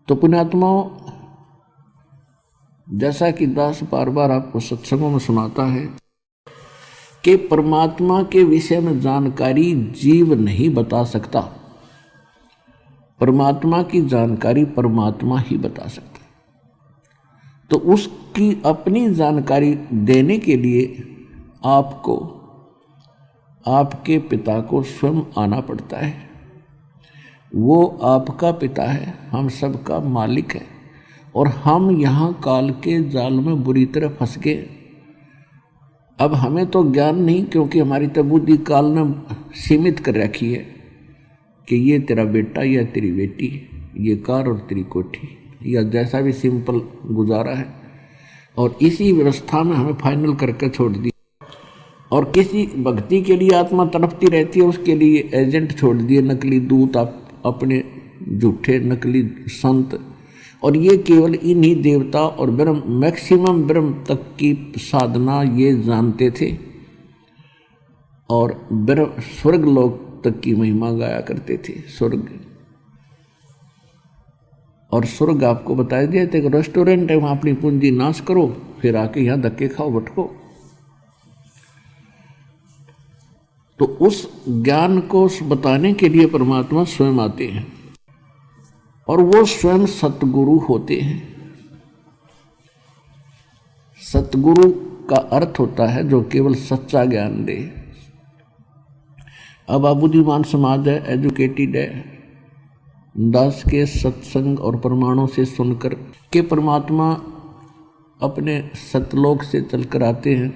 तो पुण्यात्माओं, जैसा कि दास बार बार आपको सत्संगों में सुनाता है कि परमात्मा के विषय में जानकारी जीव नहीं बता सकता, परमात्मा की जानकारी परमात्मा ही बता सकता है। तो उसकी अपनी जानकारी देने के लिए आपको, आपके पिता को स्वयं आना पड़ता है। वो आपका पिता है, हम सबका मालिक है, और हम यहाँ काल के जाल में बुरी तरह फंस गए। अब हमें तो ज्ञान नहीं, क्योंकि हमारी तो बुद्धि काल ने सीमित कर रखी है कि ये तेरा बेटा या तेरी बेटी, ये कार और तेरी कोठी, या जैसा भी सिंपल गुजारा है, और इसी व्यवस्था में हमें फाइनल करके छोड़ दिया। और किसी भक्ति के लिए आत्मा तड़पती रहती है, उसके लिए एजेंट छोड़ दिए, नकली दूत, अपने झूठे नकली संत, और ये केवल इन्हीं देवता और ब्रह्म, मैक्सिमम ब्रह्म तक की साधना ये जानते थे, और ब्रह्म स्वर्ग लोक तक की महिमा गाया करते थे। स्वर्ग, और स्वर्ग आपको बता दिया था कि रेस्टोरेंट है, वहाँ अपनी पूंजी नाश करो, फिर आके यहाँ धक्के खाओ, भटको। तो उस ज्ञान को बताने के लिए परमात्मा स्वयं आते हैं, और वो स्वयं सतगुरु होते हैं। सतगुरु का अर्थ होता है जो केवल सच्चा ज्ञान दे। अब आप बुद्धिमान समाज है, एजुकेटेड है, दास के सत्संग और प्रमाणों से सुनकर के परमात्मा अपने सतलोक से चलकर आते हैं,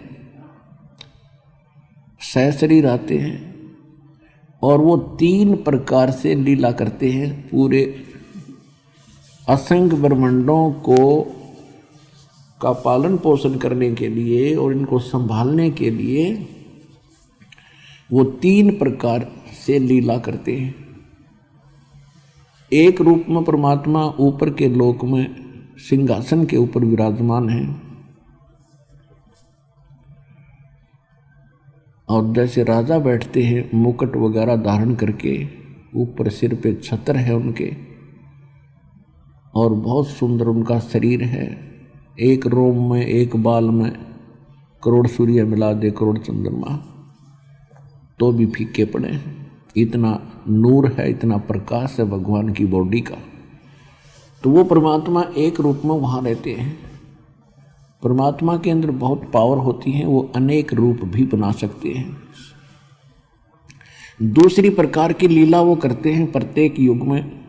सहशरीर आते हैं, और वो 3 प्रकार से लीला करते हैं। पूरे असंख्य ब्रह्मांडों को का पालन पोषण करने के लिए और इनको संभालने के लिए वो 3 प्रकार से लीला करते हैं। एक रूप में परमात्मा ऊपर के लोक में सिंहासन के ऊपर विराजमान है, और जैसे राजा बैठते हैं मुकुट वगैरह धारण करके, ऊपर सिर पे छत्र है उनके, और बहुत सुंदर उनका शरीर है। एक रोम में, एक बाल में करोड़ सूर्य मिला दे, करोड़ चंद्रमा, तो भी फीके पड़े। इतना नूर है, इतना प्रकाश है भगवान की बॉडी का। तो वो परमात्मा एक रूप में वहाँ रहते हैं। परमात्मा के अंदर बहुत पावर होती है, वो अनेक रूप भी बना सकते हैं। दूसरी प्रकार की लीला वो करते हैं, प्रत्येक युग में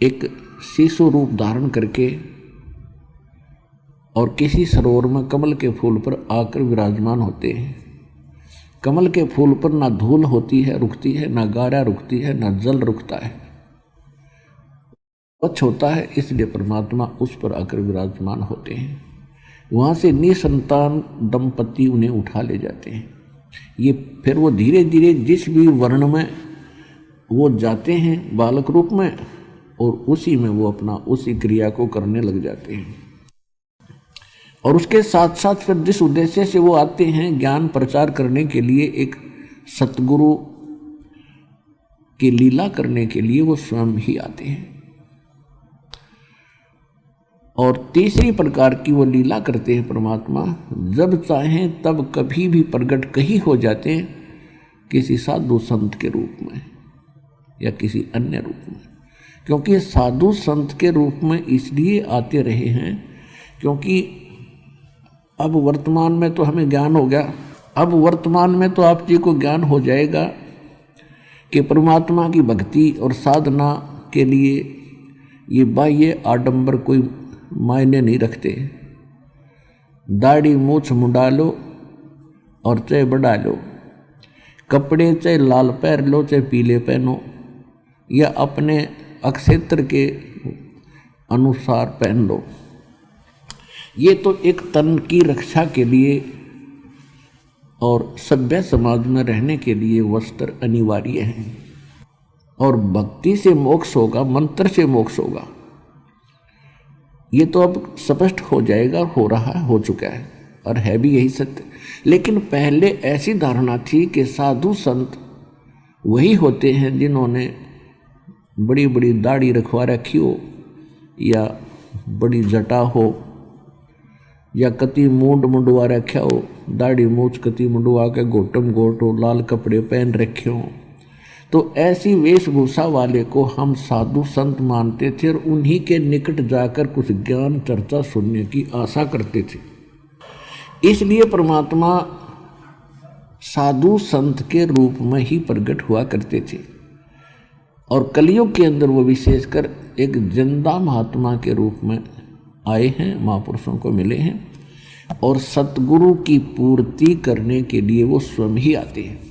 एक शिशु रूप धारण करके, और किसी सरोवर में कमल के फूल पर आकर विराजमान होते हैं। कमल के फूल पर ना धूल होती है रुकती है, ना गारा रुकती है, ना जल रुकता है, स्वच्छ होता है, इसलिए परमात्मा उस पर आकर विराजमान होते हैं। वहाँ से निसंतान दंपति उन्हें उठा ले जाते हैं। ये फिर वो धीरे धीरे जिस भी वर्ण में वो जाते हैं बालक रूप में, और उसी में वो अपना उसी क्रिया को करने लग जाते हैं। और उसके साथ साथ फिर जिस उद्देश्य से वो आते हैं, ज्ञान प्रचार करने के लिए, एक सतगुरु की लीला करने के लिए, वो स्वयं ही आते हैं। और तीसरी प्रकार की वो लीला करते हैं परमात्मा, जब चाहें तब कभी भी प्रकट कहीं हो जाते हैं, किसी साधु संत के रूप में या किसी अन्य रूप में। क्योंकि साधु संत के रूप में इसलिए आते रहे हैं क्योंकि अब वर्तमान में तो हमें ज्ञान हो गया, अब वर्तमान में तो आप जी को ज्ञान हो जाएगा कि परमात्मा की भक्ति और साधना के लिए ये बाह्य आडंबर कोई मायने नहीं रखते। दाढ़ी मूछ मुंडा लो और चाहे बढ़ा लो, कपड़े चाहे लाल पहन लो चाहे पीले पहनो, या अपने अक्षेत्र के अनुसार पहन लो, ये तो एक तन की रक्षा के लिए और सभ्य समाज में रहने के लिए वस्त्र अनिवार्य हैं। और भक्ति से मोक्ष होगा, मंत्र से मोक्ष होगा, ये तो अब स्पष्ट हो जाएगा, हो रहा है, हो चुका है, और है भी यही सत्य। लेकिन पहले ऐसी धारणा थी कि साधु संत वही होते हैं जिन्होंने बड़ी बड़ी दाढ़ी रखवा रखी हो या बड़ी जटा हो या कति मूंड मुंडवा रखा हो, दाढ़ी मूछ कति मुंडवा के गोटम गोट हो, लाल कपड़े पहन रखे हो, तो ऐसी वेशभूषा वाले को हम साधु संत मानते थे और उन्हीं के निकट जाकर कुछ ज्ञान चर्चा सुनने की आशा करते थे। इसलिए परमात्मा साधु संत के रूप में ही प्रकट हुआ करते थे और कलियुग के अंदर वो विशेषकर एक जिंदा महात्मा के रूप में आए हैं, महापुरुषों को मिले हैं और सतगुरु की पूर्ति करने के लिए वो स्वयं ही आते हैं।